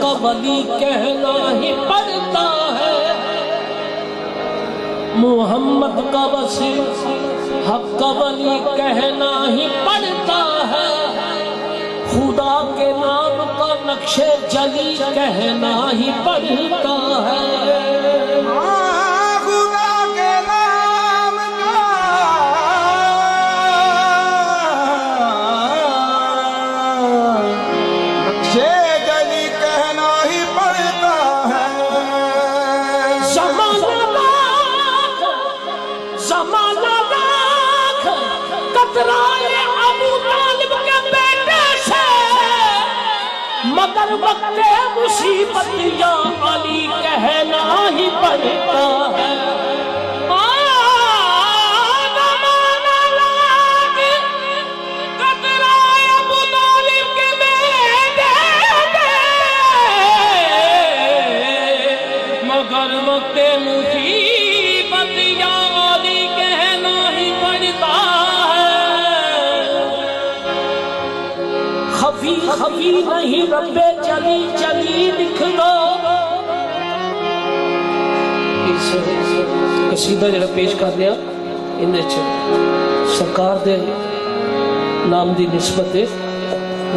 का वली कहना ही पड़ता है, मोहम्मद का बस हक का वली कहना ही पड़ता है, खुदा के नाम का नक्शे जली कहना ही पड़ता है। मगर वक्ते मुसीबत या अली कहना ही पड़ता है। मगर वक्ते मुसीबत या अली कहना ही पड़ता है। खफी खफी नहीं रब्बे जली जली लिख दो। इस कसीदा जरा पेश कर दिया इन सरकार दे नाम दी निस्बत है,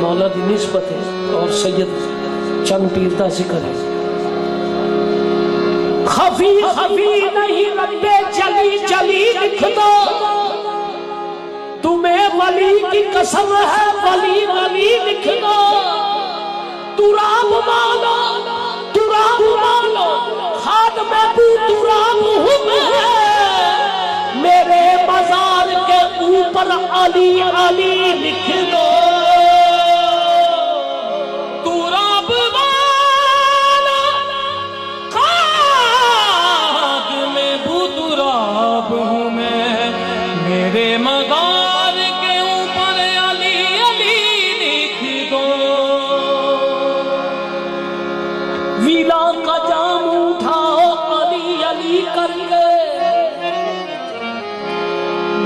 मौला दी निस्बत है और सैयद चंद पीर दा जिक्र है। खफी खफी नहीं रब्बे जली जली लिख दो, तुम्हें वली की कसम है वली वली लिख दो। तुराब मानो तुराब मानो खाद में भी तुराब हूँ मैं, मेरे मजार के ऊपर अली अली लिख दो। तुराब मानो खाद में भी तुराब हूँ मैं, मेरे मजार के ऊपर अली अली लिख दो। वीला का जाम उठाओ अली अली करके,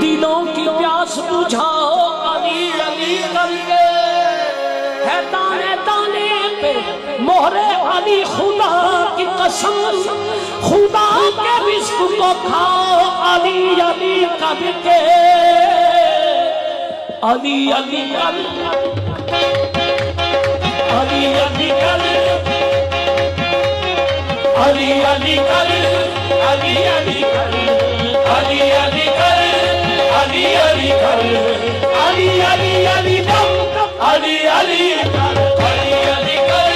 दिलों की प्यास बुझाओ अली अली करके। है दाने दाने पे मोहरे अली खुदा की कसम, खुदा के रिस्क को खाओ अली अली करके। अली अली कर अली अली कर अली अली कर अली अली कर अली अली कर अली अली कर अली अली अली दम अली अली कर अली अली कर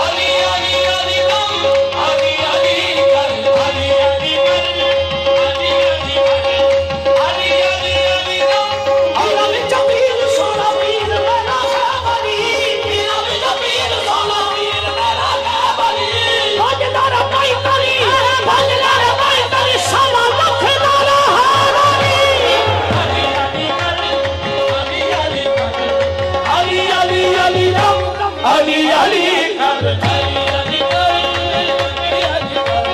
अली अली अली दम अली अली कर अली अली कर अली अली कर अली अली अली दम अली जमील सोना पीर मेरा अली अली जमील सोना पीर मेरा अली भजदारा भाई करी भजदारा भाई करी समा लखदारा हारी अली अली कर अली अली कर अली अली अली दम अली अली कर अली अली कर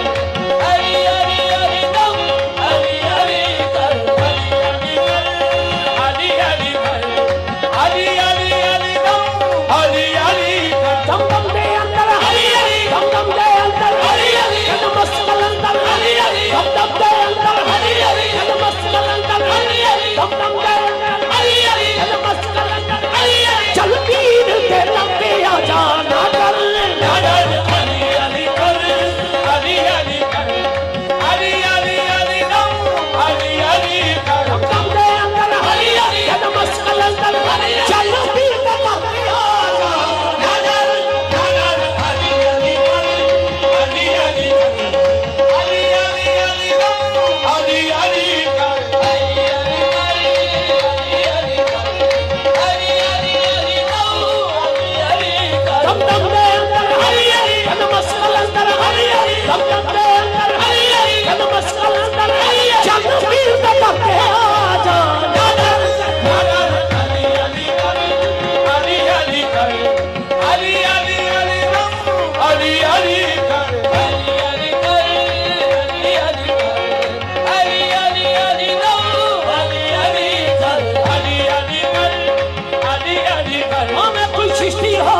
अली अली अली दम अली अली कर अली अली कर अली अली अली दम अली अली कर। दम दम दे अंदर अली अली दम दम दे अंदर अली अली मस्तल अंदर अली अली दम दम दे अंदर अली अली मस्तल अंदर अली अली दम दम दे अंदर अली अली मस्तल अंदर अली अली। चल पीर के लंबे आ जाना कर अली अली कर अली अली कर अली अली अली दम अली अली कर। दम दम दे अंदर अली अली मस्तल अंदर अली अली। चल पीर के लंबे आ जाना अली अली कर अली अली कर अली अली अली दम अली अली कर अली अली कर अली अली अली दम अली अली कर। दम दम दे अंदर अली अली मस्तल अंदर अली अली दम दम दे अंदर अली अली मस्तल अंदर अली अली। चल पीर के लंबे आ जाना अली अली कर अली अली कर अली अली अली दम अली अली कर अली अली कर अली अली कर अली अली अली दम अली अली कर अली अली कर अली अली कर। हमें कोई सृष्टि हो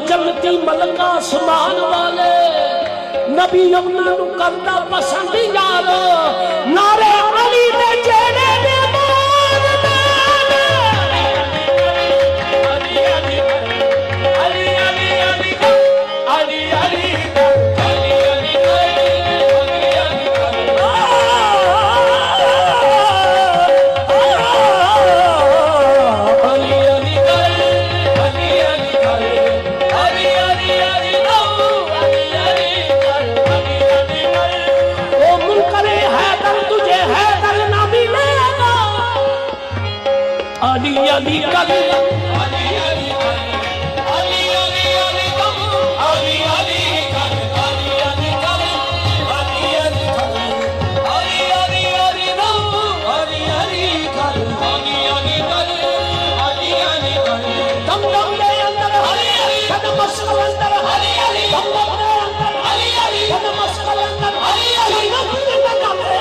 जन्नती मलका आसमान वाले नबी अमना नु करदा पसंद यार नारे अली दे जेड़े दे अली अली कर अली अली कर अली अली अली दम अली अली कर अली अली कर अली अली कर अली अली अली दम अली अली कर अली अली कर अली अली कर दम दम दे अंदर अली अली कदम मस्कल अंदर अली अली दम दम दे अंदर अली अली कदम मस्कल अंदर अली अली दम दम दे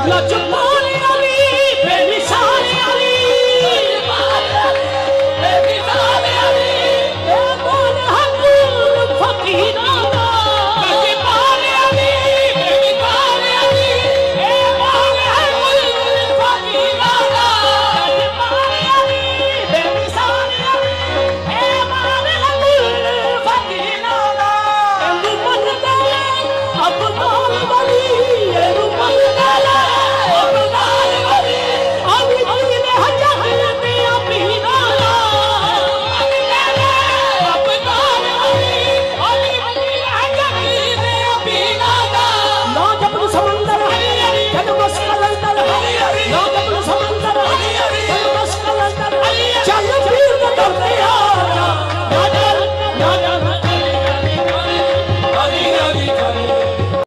लचको